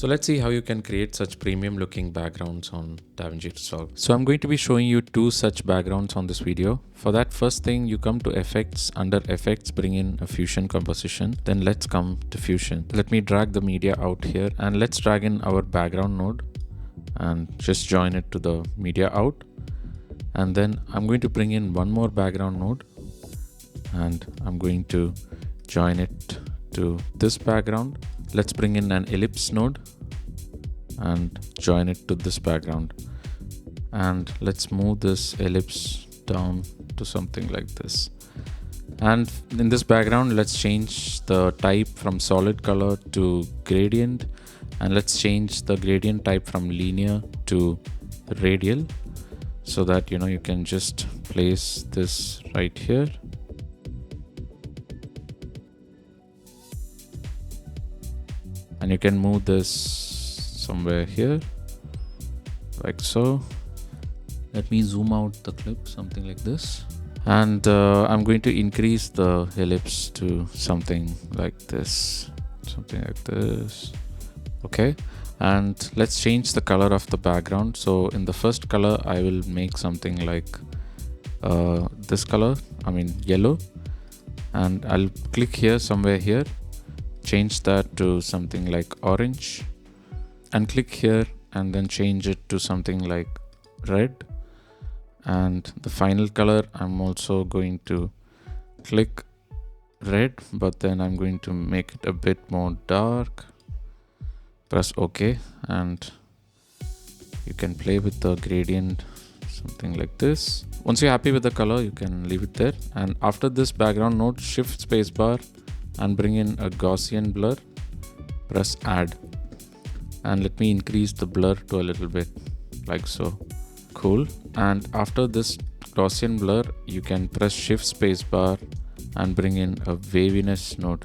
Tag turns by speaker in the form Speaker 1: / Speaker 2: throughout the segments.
Speaker 1: So let's see how you can create such premium looking backgrounds on DaVinci Resolve. So I'm going to be showing you two such backgrounds on this video. For that, first thing, you come to effects. Under effects, bring in a fusion composition. Then let's come to fusion. Let me drag the media out here and let's drag in our background node and just join it to the media out. And then I'm going to bring in one more background node and I'm going to join it to this background. Let's bring in an ellipse node and join it to this background. And let's move this ellipse down to something like this. And in this background, let's change the type from solid color to gradient. And let's change the gradient type from linear to radial so that you can just place this right here. And you can move this somewhere here, like so. Let me zoom out the clip, something like this. And I'm going to increase the ellipse to something like this, Okay. And let's change the color of the background. So in the first color, I will make something like this color, yellow. And I'll click here, somewhere here. Change that to something like orange and click here and then change it to something like red. And the final color, I'm also going to click red, but then I'm going to make it a bit more dark. Press OK and you can play with the gradient, something like this. Once you're happy with the color, you can leave it there. And after this background node, shift spacebar and bring in a Gaussian blur, press add. And let me increase the blur to a little bit, like so. Cool. And after this Gaussian blur, you can press shift spacebar and bring in a waviness node.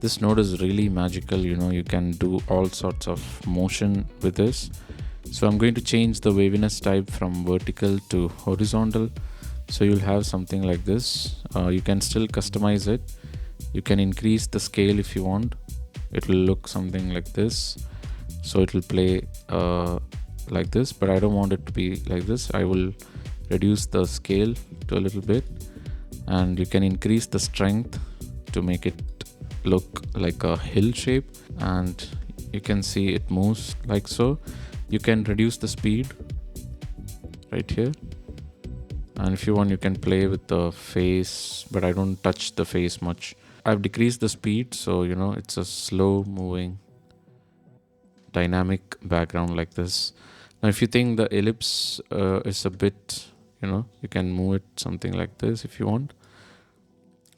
Speaker 1: This node is really magical, you can do all sorts of motion with this. So I'm going to change the waviness type from vertical to horizontal. So you'll have something like this. You can still customize it. You can increase the scale if you want. It will look something like this. So it will play like this, but I don't want it to be like this. I will reduce the scale to a little bit, and you can increase the strength to make it look like a hill shape. And you can see it moves like so. You can reduce the speed right here. And if you want, you can play with the face, but I don't touch the face much. I've decreased the speed, so it's a slow moving dynamic background like this. Now if you think the ellipse is a bit, you can move it something like this if you want.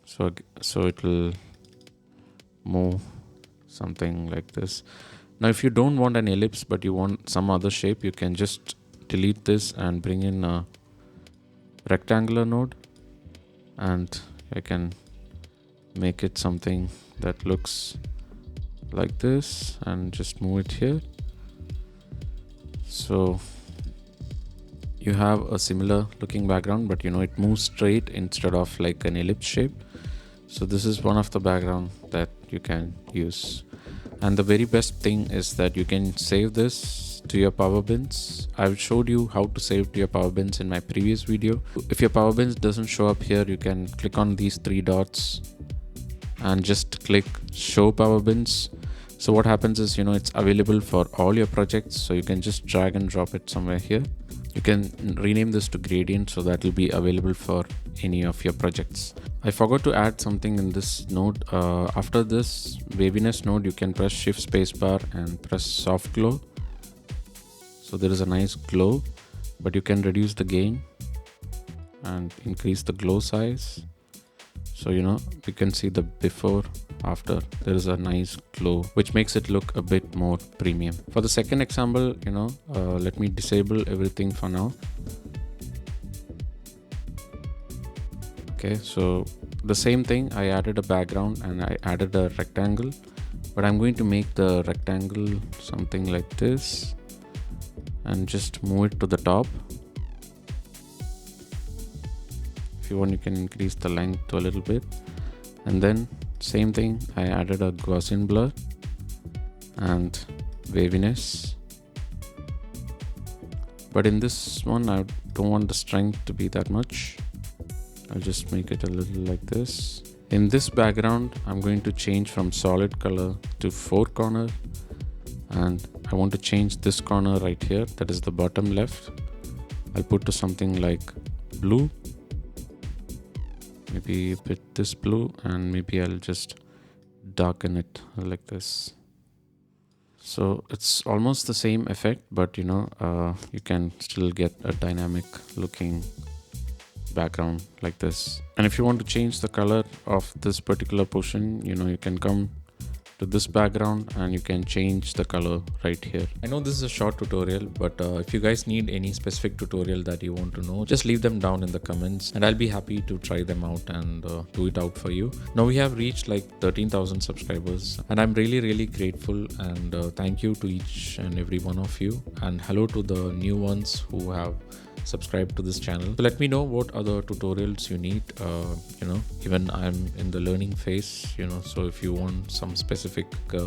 Speaker 1: So it will move something like this. Now if you don't want an ellipse but you want some other shape, you can just delete this and bring in a rectangular node, and I can make it something that looks like this and just move it here. So you have a similar looking background, but it moves straight instead of like an ellipse shape. So this is one of the background that you can use. And the very best thing is that you can save this to your power bins. I've showed you how to save to your power bins in my previous video. If your power bins doesn't show up here, you can click on these three dots and just click show power bins. So what happens is, it's available for all your projects. So you can just drag and drop it somewhere here. You can rename this to gradient, so that will be available for any of your projects. I forgot to add something in this node. After this waviness node, you can press shift spacebar and press soft glow. So there is a nice glow, but you can reduce the gain and increase the glow size. So you can see the before after. There is a nice glow which makes it look a bit more premium. For the second example, let me disable everything for now. Okay, so the same thing, I added a background and I added a rectangle, but I'm going to make the rectangle something like this and just move it to the top. If you want, you can increase the length to a little bit. And then same thing, I added a Gaussian blur and waviness. But in this one, I don't want the strength to be that much. I'll just make it a little like this. In this background, I'm going to change from solid color to 4 corner, and I want to change this corner right here, that is the bottom left. I'll put to something like blue, maybe a bit this blue, and maybe I'll just darken it like this. So it's almost the same effect, but you can still get a dynamic looking background like this. And if you want to change the color of this particular portion, you can come to this background and you can change the color right here. I know this is a short tutorial, but if you guys need any specific tutorial that you want to know, just leave them down in the comments and I'll be happy to try them out and do it out for you. Now we have reached like 13,000 subscribers and I'm really grateful, and thank you to each and every one of you, and hello to the new ones who have subscribe to this channel. So let me know what other tutorials you need. Even I'm in the learning phase, so if you want some specific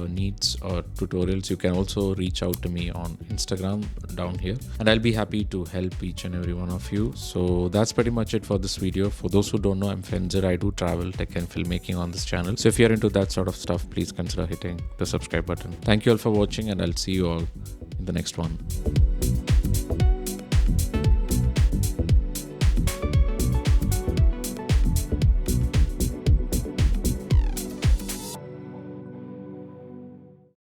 Speaker 1: needs or tutorials, you can also reach out to me on Instagram down here, and I'll be happy to help each and every one of you. So that's pretty much it for this video. For those who don't know, I'm Fenzer. I do travel, tech and filmmaking on this channel. So if you're into that sort of stuff, please consider hitting the subscribe button. Thank you all for watching, and I'll see you all in the next one.